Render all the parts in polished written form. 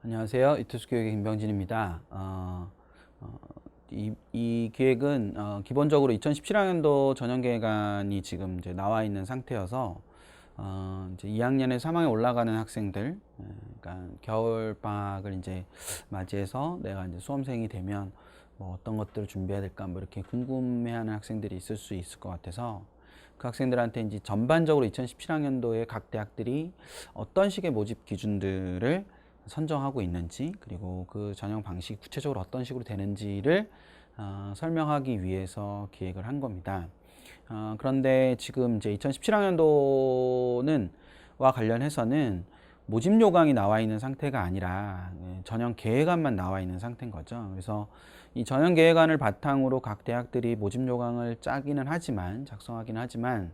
안녕하세요. 이투스교육의 김병진입니다. 이 기획은 기본적으로 2017학년도 전형계획안이 지금 이제 나와 있는 상태여서 이제 2학년에 3학년에 올라가는 학생들, 그러니까 겨울 방학을 이제 맞이해서 내가 이제 수험생이 되면 뭐 어떤 것들을 준비해야 될까 뭐 이렇게 궁금해하는 학생들이 있을 수 있을 것 같아서 그 학생들한테 이제 전반적으로 2017학년도에 각 대학들이 어떤 식의 모집 기준들을 선정하고 있는지, 그리고 그 전형 방식이 구체적으로 어떤 식으로 되는지를 설명하기 위해서 기획을 한 겁니다. 그런데 지금 이제 2017학년도는 와 관련해서는 모집 요강이 나와 있는 상태가 아니라 전형 계획안만 나와 있는 상태인 거죠. 그래서 이 전형 계획안을 바탕으로 각 대학들이 모집 요강을 짜기는 하지만, 작성하기는 하지만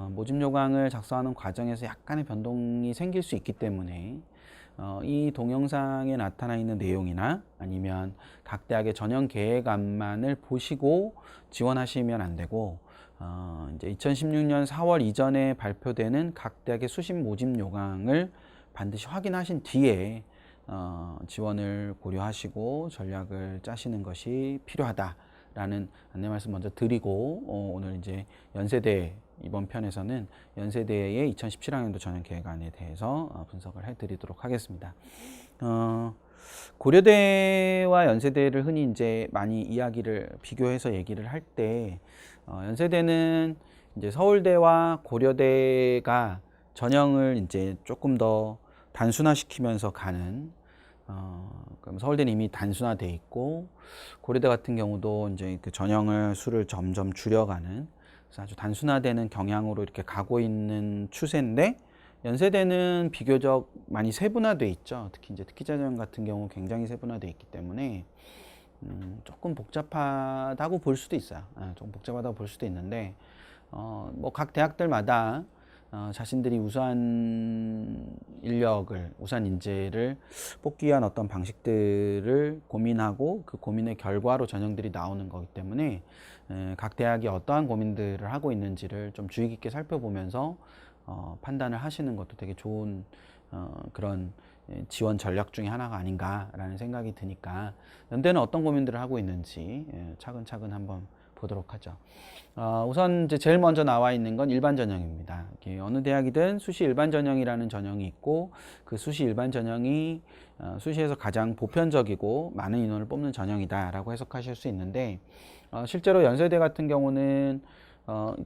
모집 요강을 작성하는 과정에서 약간의 변동이 생길 수 있기 때문에 이 동영상에 나타나 있는 내용이나 아니면 각 대학의 전형 계획안만을 보시고 지원하시면 안 되고, 이제 2016년 4월 이전에 발표되는 각 대학의 수신 모집 요강을 반드시 확인하신 뒤에 지원을 고려하시고 전략을 짜시는 것이 필요하다라는 안내 말씀 먼저 드리고, 오늘 이제 연세대 이번 편에서는 연세대의 2017학년도 전형 계획안에 대해서 분석을 해드리도록 하겠습니다. 고려대와 연세대를 흔히 이제 많이 이야기를 비교해서 얘기를 할 때, 연세대는 이제 서울대와 고려대가 전형을 이제 조금 더 단순화시키면서 가는, 그럼 서울대는 이미 단순화돼 있고 고려대 같은 경우도 이제 그 전형을 수를 점점 줄여가는, 그래서 아주 단순화되는 경향으로 이렇게 가고 있는 추세인데, 연세대는 비교적 많이 세분화돼 있죠. 특히 이제 특기자전형 같은 경우 굉장히 세분화돼 있기 때문에 조금 복잡하다고 볼 수도 있어요. 조금 복잡하다고 볼 수도 있는데, 뭐 각 대학들마다 자신들이 우수한 인력을, 우수한 인재를 뽑기 위한 어떤 방식들을 고민하고 그 고민의 결과로 전형들이 나오는 거기 때문에 각 대학이 어떠한 고민들을 하고 있는지를 좀 주의 깊게 살펴보면서 판단을 하시는 것도 되게 좋은 그런 지원 전략 중에 하나가 아닌가라는 생각이 드니까, 연대는 어떤 고민들을 하고 있는지 차근차근 한번 보도록 하죠. 우선 이제 제일 먼저 나와 있는 건 일반 전형입니다. 어느 대학이든 수시 일반 전형이라는 전형이 있고, 그 수시 일반 전형이 수시에서 가장 보편적이고 많은 인원을 뽑는 전형이다라고 해석하실 수 있는데, 실제로 연세대 같은 경우는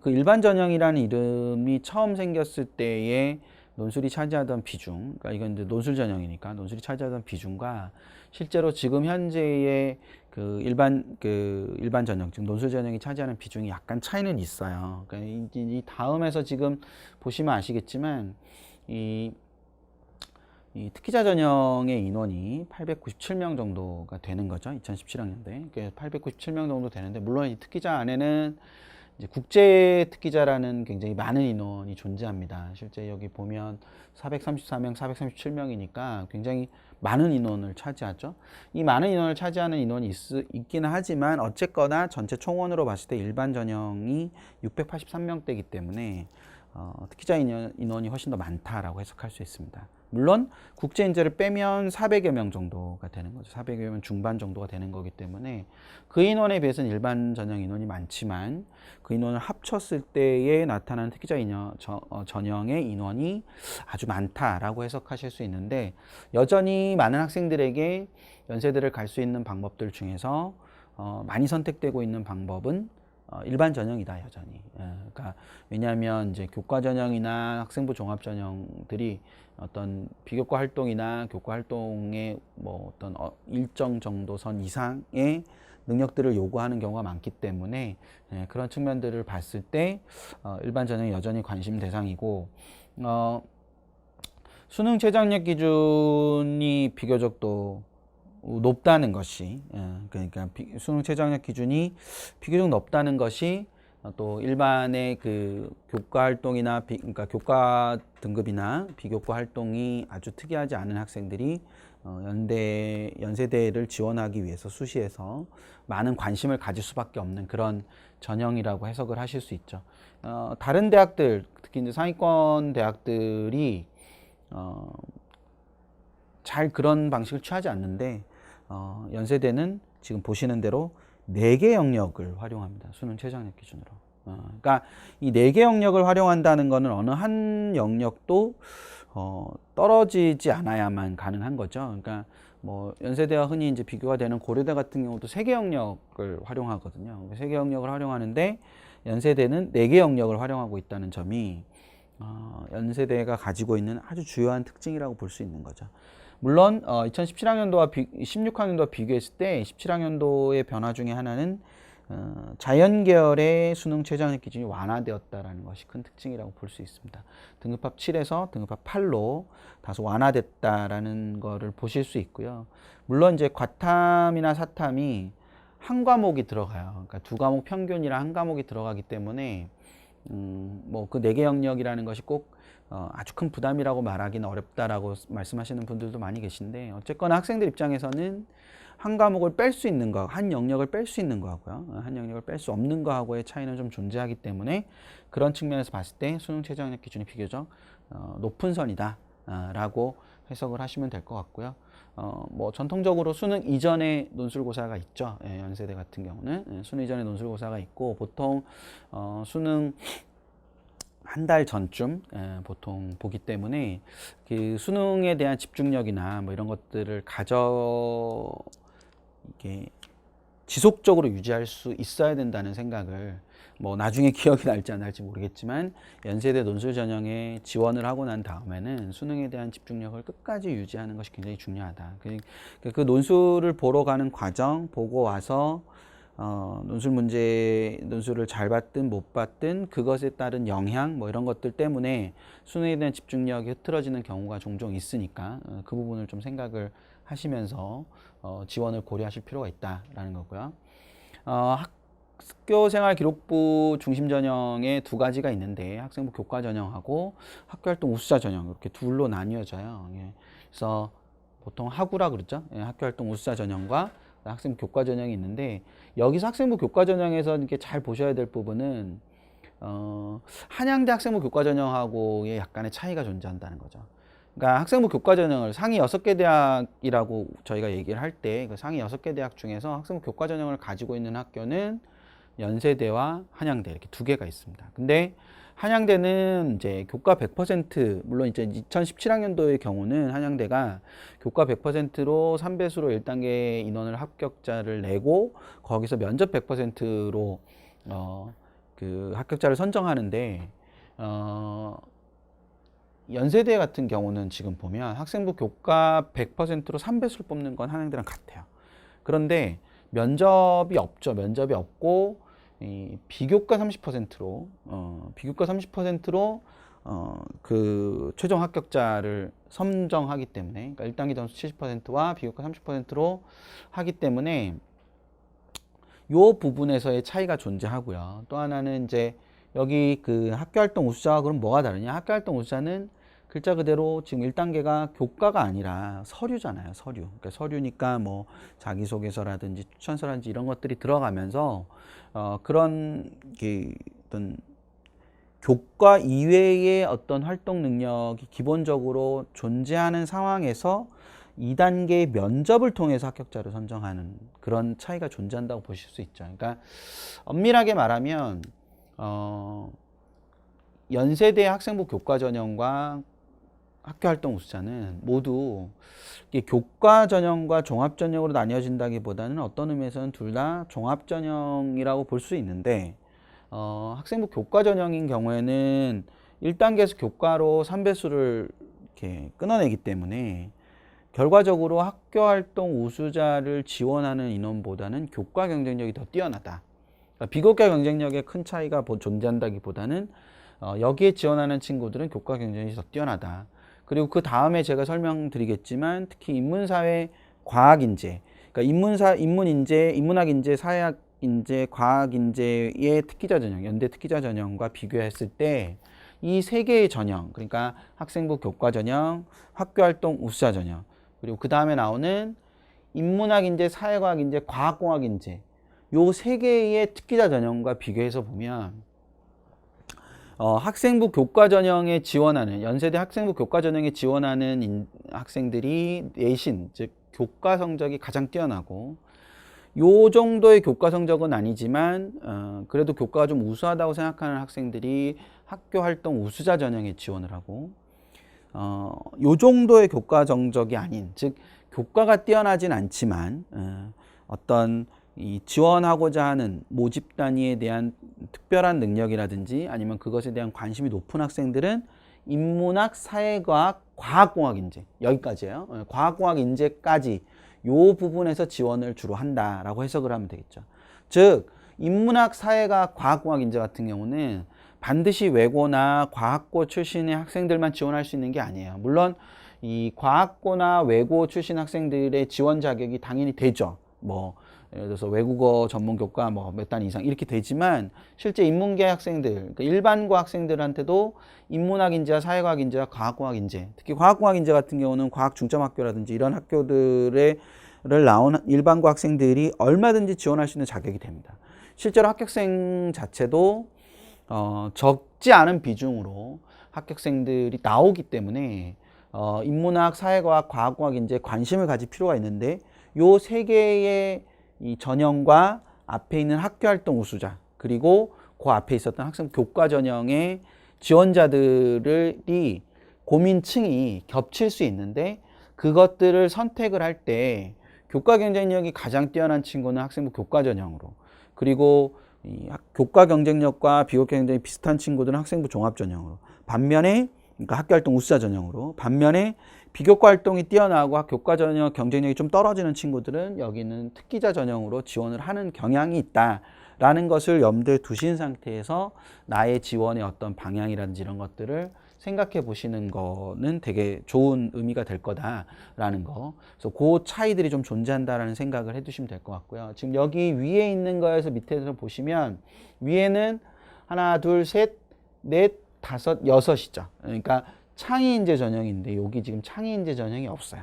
그 일반 전형이라는 이름이 처음 생겼을 때의 논술이 차지하던 비중, 그러니까 이건 이제 논술 전형이니까 논술이 차지하던 비중과 실제로 지금 현재의 그 일반 전형, 지금 논술 전형이 차지하는 비중이 약간 차이는 있어요. 그러니까 이 다음에서 지금 보시면 아시겠지만 이 특기자 전형의 인원이 897명 정도가 되는 거죠. 2017학년도에. 897명 정도 되는데, 물론 이 특기자 안에는 이제 국제 특기자라는 굉장히 많은 인원이 존재합니다. 실제 여기 보면 434명, 437명이니까 굉장히 많은 인원을 차지하죠. 이 많은 인원을 차지하는 인원이 있기는 하지만 어쨌거나 전체 총원으로 봤을 때 일반 전형이 683명대이기 때문에 특기자 인원이 훨씬 더 많다라고 해석할 수 있습니다. 물론 국제 인재를 빼면 400여 명 정도가 되는 거죠. 400여 명 중반 정도가 되는 거기 때문에 그 인원에 비해서는 일반 전형 인원이 많지만, 그 인원을 합쳤을 때에 나타나는 특기자 전형의 인원이 아주 많다라고 해석하실 수 있는데, 여전히 많은 학생들에게 연세대를 갈 수 있는 방법들 중에서 많이 선택되고 있는 방법은 일반 전형이다, 여전히. 그러니까 왜냐하면 이제 교과 전형이나 학생부 종합 전형들이 어떤 비교과 활동이나 교과 활동의 뭐 어떤 일정 정도 선 이상의 능력들을 요구하는 경우가 많기 때문에 그런 측면들을 봤을 때 일반 전형이 여전히 관심 대상이고, 수능 최저학력 기준이 비교적 또 높다는 것이, 그러니까 수능 최저학력 기준이 비교적 높다는 것이 또 일반의 그 교과 활동이나 그러니까 교과 등급이나 비교과 활동이 아주 특이하지 않은 학생들이 연세대를 지원하기 위해서 수시에서 많은 관심을 가질 수밖에 없는 그런 전형이라고 해석을 하실 수 있죠. 다른 대학들, 특히 이제 상위권 대학들이 잘 그런 방식을 취하지 않는데 연세대는 지금 보시는 대로 4개 영역을 활용합니다. 수능 최저학력 기준으로. 그러니까 이 4개 영역을 활용한다는 거는 어느 한 영역도 떨어지지 않아야만 가능한 거죠. 그러니까 뭐 연세대와 흔히 이제 비교가 되는 고려대 같은 경우도 3개 영역을 활용하거든요. 3개 영역을 활용하는데 연세대는 4개 영역을 활용하고 있다는 점이 연세대가 가지고 있는 아주 주요한 특징이라고 볼 수 있는 거죠. 물론 2017학년도와 16학년도와 비교했을 때 17학년도의 변화 중에 하나는 자연계열의 수능 최저학력 기준이 완화되었다라는 것이 큰 특징이라고 볼 수 있습니다. 등급합 7에서 등급합 8로 다소 완화됐다라는 거를 보실 수 있고요. 물론 이제 과탐이나 사탐이 한 과목이 들어가요. 그러니까 두 과목 평균이랑 한 과목이 들어가기 때문에 뭐 그 4개 영역이라는 것이 꼭 아주 큰 부담이라고 말하기는 어렵다라고 말씀하시는 분들도 많이 계신데, 어쨌거나 학생들 입장에서는 한 과목을 뺄 수 있는 거, 한 영역을 뺄 수 있는 거하고요, 한 영역을 뺄 수 없는 거하고의 차이는 좀 존재하기 때문에 그런 측면에서 봤을 때 수능 최저학력 기준이 비교적 높은 선이다 라고 해석을 하시면 될 것 같고요. 뭐 전통적으로 수능 이전에 논술고사가 있죠. 연세대 같은 경우는 수능 이전에 논술고사가 있고, 보통 수능 한 달 전쯤 보통 보기 때문에 그 수능에 대한 집중력이나 뭐 이런 것들을 이게 지속적으로 유지할 수 있어야 된다는 생각을, 뭐 나중에 기억이 날지 안 날지 모르겠지만 연세대 논술 전형에 지원을 하고 난 다음에는 수능에 대한 집중력을 끝까지 유지하는 것이 굉장히 중요하다. 그 논술을 보러 가는 과정, 보고 와서 논술을 잘 봤든 못 봤든 그것에 따른 영향 뭐 이런 것들 때문에 수능에 대한 집중력이 흐트러지는 경우가 종종 있으니까 그 부분을 좀 생각을 하시면서 지원을 고려하실 필요가 있다라는 거고요. 학교생활기록부 중심 전형에 2가지가 있는데, 학생부 교과 전형하고 학교활동 우수자 전형, 이렇게 둘로 나뉘어져요. 그래서 보통 하구라 그러죠. 학교활동 우수자 전형과 학생부 교과 전형이 있는데, 여기서 학생부 교과 전형에서 이렇게 잘 보셔야 될 부분은 한양대 학생부 교과 전형하고의 약간의 차이가 존재한다는 거죠. 그러니까 학생부 교과 전형을 상위 6개 대학이라고 저희가 얘기를 할 때, 그 상위 6개 대학 중에서 학생부 교과 전형을 가지고 있는 학교는 연세대와 한양대 이렇게 2개가 있습니다. 근데 한양대는 이제 교과 100%, 물론 이제 2017학년도의 경우는 한양대가 교과 100%로 3배수로 1단계 인원을 합격자를 내고 거기서 면접 100%로 그 합격자를 선정하는데, 연세대 같은 경우는 지금 보면 학생부 교과 100%로 3배수를 뽑는 건 한양대랑 같아요. 그런데 면접이 없죠. 면접이 없고 비교과 30%로 그 최종 합격자를 선정하기 때문에, 그러니까 1단계 점수 70%와 비교과 30%로 하기 때문에 요 부분에서의 차이가 존재하고요. 또 하나는 이제 여기 그 학교활동 우수자와 그럼 뭐가 다르냐? 학교활동 우수자는 글자 그대로 지금 1단계가 교과가 아니라 서류잖아요. 서류. 그러니까 서류니까 뭐 자기소개서라든지 추천서라든지 이런 것들이 들어가면서 그런 어떤 교과 이외의 어떤 활동 능력이 기본적으로 존재하는 상황에서 2단계 면접을 통해서 합격자를 선정하는 그런 차이가 존재한다고 보실 수 있죠. 그러니까 엄밀하게 말하면 연세대 학생부 교과 전형과 학교활동 우수자는 모두 교과 전형과 종합 전형으로 나뉘어진다기보다는 어떤 의미에서는 둘 다 종합 전형이라고 볼 수 있는데, 학생부 교과 전형인 경우에는 1단계에서 교과로 3배수를 이렇게 끊어내기 때문에 결과적으로 학교활동 우수자를 지원하는 인원보다는 교과 경쟁력이 더 뛰어나다. 그러니까 비교과 경쟁력에 큰 차이가 존재한다기보다는 여기에 지원하는 친구들은 교과 경쟁력이 더 뛰어나다. 그리고 그 다음에 제가 설명드리겠지만 특히 인문사회 과학인재, 그러니까 인문인재, 인문학인재, 사회학인재, 과학인재의 특기자 전형, 연대 특기자 전형과 비교했을 때 이 3개의 전형, 그러니까 학생부 교과 전형, 학교활동 우수자 전형, 그리고 그 다음에 나오는 인문학인재, 사회과학인재, 과학공학인재, 요 3개의 특기자 전형과 비교해서 보면 학생부 교과 전형에 지원하는 연세대 학생부 교과 전형에 지원하는 학생들이 내신 즉 교과 성적이 가장 뛰어나고 요 정도의 교과 성적은 아니지만 그래도 교과가 좀 우수하다고 생각하는 학생들이 학교 활동 우수자 전형에 지원을 하고 요 정도의 교과 성적이 아닌 즉 교과가 뛰어나진 않지만 어떤 이 지원하고자 하는 모집 단위에 대한 특별한 능력이라든지 아니면 그것에 대한 관심이 높은 학생들은 인문학, 사회과학, 과학공학 인재 여기까지예요. 과학공학 인재까지 요 부분에서 지원을 주로 한다라고 해석을 하면 되겠죠. 즉 인문학, 사회과학, 과학공학 인재 같은 경우는 반드시 외고나 과학고 출신의 학생들만 지원할 수 있는 게 아니에요. 물론 이 과학고나 외고 출신 학생들의 지원 자격이 당연히 되죠. 뭐 예를 들어서 외국어 전문 교과 뭐 몇 단 이상 이렇게 되지만 실제 인문계 학생들, 그러니까 일반고 학생들한테도 인문학 인재와 사회과학 인재와 과학공학 인재, 특히 과학공학 인재 같은 경우는 과학 중점학교라든지 이런 학교들을 나온 일반고 학생들이 얼마든지 지원할 수 있는 자격이 됩니다. 실제로 합격생 자체도 적지 않은 비중으로 합격생들이 나오기 때문에 인문학, 사회과학, 과학공학 인재에 관심을 가질 필요가 있는데 요 세 개의 이 전형과 앞에 있는 학교활동 우수자 그리고 그 앞에 있었던 학생 교과 전형의 지원자들이 고민층이 겹칠 수 있는데 그것들을 선택을 할 때 교과 경쟁력이 가장 뛰어난 친구는 학생부 교과 전형으로 그리고 이 교과 경쟁력과 비교과 경쟁이 비슷한 친구들은 학생부 종합 전형으로 반면에 그러니까 학교활동 우수자 전형으로 반면에 비교과 활동이 뛰어나고 교과 전형 경쟁력이 좀 떨어지는 친구들은 여기는 특기자 전형으로 지원을 하는 경향이 있다라는 것을 염두에 두신 상태에서 나의 지원의 어떤 방향이라든지 이런 것들을 생각해 보시는 거는 되게 좋은 의미가 될 거다라는 거. 그래서 그 차이들이 좀 존재한다라는 생각을 해두시면 될 것 같고요. 지금 여기 위에 있는 거에서 밑에서 보시면 위에는 하나, 둘, 셋, 넷, 다섯, 여섯이죠. 그러니까 창의인재 전형인데 여기 지금 창의인재 전형이 없어요.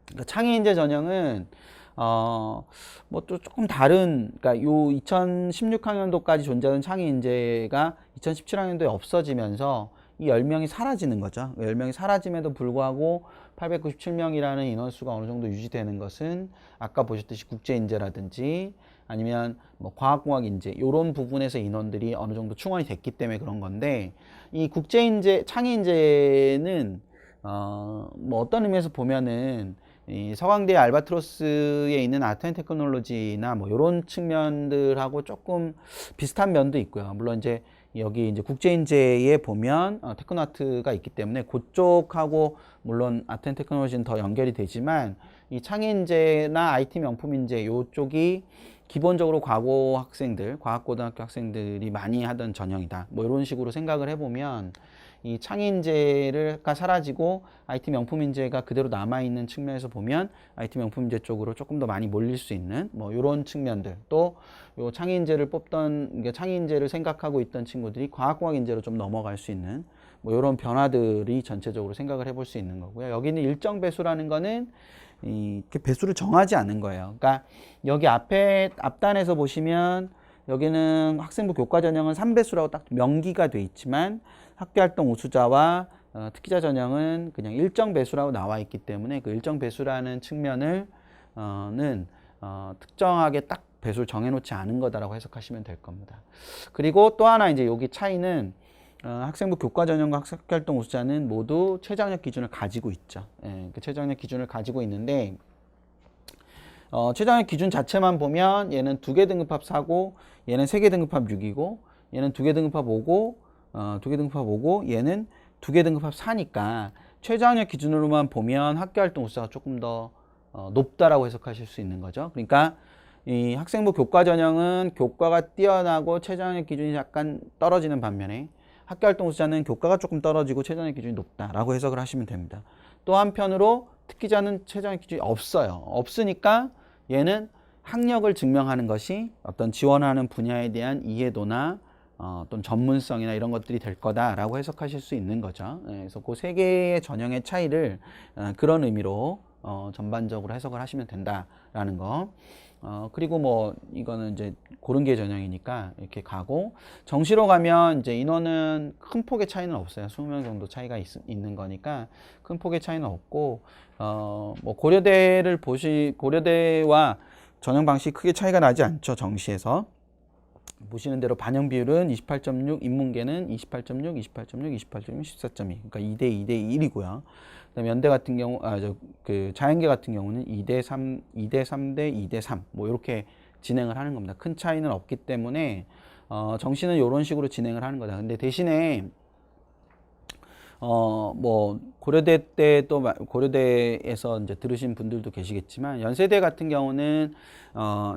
그러니까 창의인재 전형은 뭐 또 조금 다른 그러니까 요 2016학년도까지 존재하던 창의인재가 2017학년도에 없어지면서 이 10명이 사라지는 거죠. 10명이 사라짐에도 불구하고 897명이라는 인원수가 어느 정도 유지되는 것은 아까 보셨듯이 국제인재라든지 아니면 뭐 과학공학 인재 이런 부분에서 인원들이 어느 정도 충원이 됐기 때문에 그런 건데 이 국제인재 창의인재는 뭐 어떤 의미에서 보면은 이 서강대 알바트로스에 있는 아트앤테크놀로지나 뭐 이런 측면들하고 조금 비슷한 면도 있고요. 물론 이제 여기 이제 국제인재에 보면 테크노아트가 있기 때문에 그쪽하고 물론 아트앤테크놀로지는 더 연결이 되지만 이 창의인재나 IT 명품인재 요쪽이 기본적으로 과고 학생들, 과학고등학교 학생들이 많이 하던 전형이다. 뭐 이런 식으로 생각을 해보면 이 창의인재가 사라지고 IT 명품인재가 그대로 남아있는 측면에서 보면 IT 명품인재 쪽으로 조금 더 많이 몰릴 수 있는 뭐 이런 측면들 또 요 창의인재를 뽑던 창의인재를 생각하고 있던 친구들이 과학공학 인재로 좀 넘어갈 수 있는 뭐 이런 변화들이 전체적으로 생각을 해볼 수 있는 거고요. 여기는 일정 배수라는 거는 이렇게 배수를 정하지 않은 거예요. 그러니까 여기 앞단에서 보시면 여기는 학생부 교과 전형은 3배수라고 딱 명기가 돼 있지만 학교활동 우수자와 특기자 전형은 그냥 일정 배수라고 나와 있기 때문에 그 일정 배수라는 측면을 특정하게 딱 배수를 정해놓지 않은 거다라고 해석하시면 될 겁니다. 그리고 또 하나 이제 여기 차이는 학생부 교과 전형과 학교활동 우수자는 모두 최저학력 기준을 가지고 있죠. 예, 그 최저학력 기준을 가지고 있는데 최저학력 기준 자체만 보면 얘는 2개 등급합 4고 얘는 3개 등급합 6이고 얘는 2개 등급합 5고 2개 등급합 5고 얘는 2개 등급합 4니까 최저학력 기준으로만 보면 학교활동 우수자가 조금 더 높다라고 해석하실 수 있는 거죠. 그러니까 이 학생부 교과 전형은 교과가 뛰어나고 최저학력 기준이 약간 떨어지는 반면에 학교활동 우수자는 교과가 조금 떨어지고 최저학력 기준이 높다라고 해석을 하시면 됩니다. 또 한편으로 특기자는 최저학력 기준이 없어요. 없으니까 얘는 학력을 증명하는 것이 어떤 지원하는 분야에 대한 이해도나 어떤 전문성이나 이런 것들이 될 거다라고 해석하실 수 있는 거죠. 그래서 그 세 개의 전형의 차이를 그런 의미로 전반적으로 해석을 하시면 된다라는 거. 그리고 뭐 이거는 이제 고른계 전형이니까 이렇게 가고, 정시로 가면 이제 인원은 큰 폭의 차이는 없어요. 20명 정도 차이가 있는 거니까 큰 폭의 차이는 없고, 뭐 고려대와 전형 방식이 크게 차이가 나지 않죠. 정시에서. 보시는 대로 반영 비율은 28.6, 인문계는 28.6, 28.6, 28.6, 14.2. 그러니까 2대 2대 1이고요. 그다음에 연대 같은 경우, 자연계 같은 경우는 2대 3, 2대 3대 2대 3. 뭐 이렇게 진행을 하는 겁니다. 큰 차이는 없기 때문에 정시는 이런 식으로 진행을 하는 거다. 근데 대신에 뭐 고려대 때 또 고려대에서 이제 들으신 분들도 계시겠지만, 연세대 같은 경우는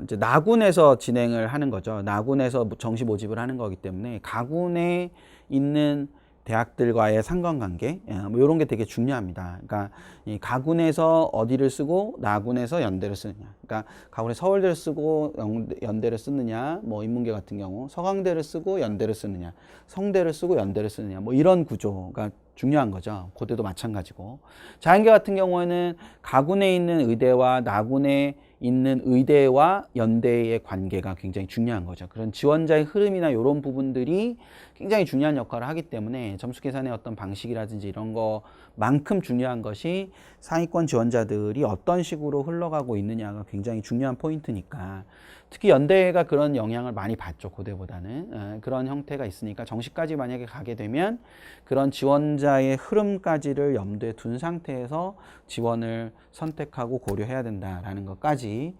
이제 나군에서 진행을 하는 거죠. 나군에서 정시 모집을 하는 거기 때문에 가군에 있는 대학들과의 상관관계, 뭐 이런 게 되게 중요합니다. 그러니까 이 가군에서 어디를 쓰고 나군에서 연대를 쓰느냐. 그러니까 가군에 서울대를 쓰고 연대를 쓰느냐, 뭐 인문계 같은 경우 서강대를 쓰고 연대를 쓰느냐, 성대를 쓰고 연대를 쓰느냐, 뭐 이런 구조가 중요한 거죠. 고대도 마찬가지고. 자연계 같은 경우에는 가군에 있는 의대와 나군에 있는 의대와 연대의 관계가 굉장히 중요한 거죠. 그런 지원자의 흐름이나 이런 부분들이 굉장히 중요한 역할을 하기 때문에 점수 계산의 어떤 방식이라든지 이런 거만큼 중요한 것이 상위권 지원자들이 어떤 식으로 흘러가고 있느냐가 굉장히 중요한 포인트니까, 특히 연대가 그런 영향을 많이 받죠. 고대보다는. 그런 형태가 있으니까 정시까지 만약에 가게 되면 그런 지원자의 흐름까지를 염두에 둔 상태에서 지원을 선택하고 고려해야 된다라는 것까지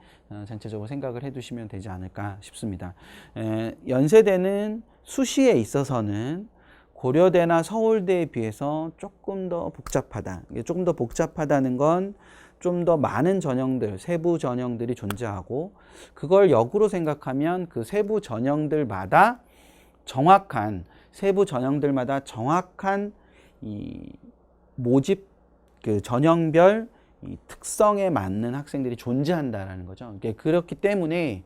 전체적으로 생각을 해두시면 되지 않을까 싶습니다. 연세대는 수시에 있어서는 고려대나 서울대에 비해서 조금 더 복잡하다. 조금 더 복잡하다는 건 좀 더 많은 전형들, 세부 전형들이 존재하고, 그걸 역으로 생각하면 그 세부 전형들마다 정확한 이 모집 그 전형별 이 특성에 맞는 학생들이 존재한다라는 거죠. 그렇기 때문에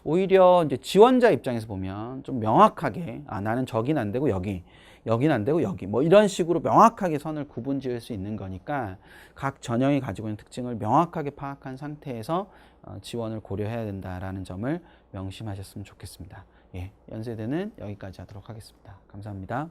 오히려 이제 지원자 입장에서 보면 좀 명확하게, 나는 저긴 안 되고 여긴 안 되고 여기, 뭐 이런 식으로 명확하게 선을 구분 지을 수 있는 거니까 각 전형이 가지고 있는 특징을 명확하게 파악한 상태에서 지원을 고려해야 된다라는 점을 명심하셨으면 좋겠습니다. 예, 연세대는 여기까지 하도록 하겠습니다. 감사합니다.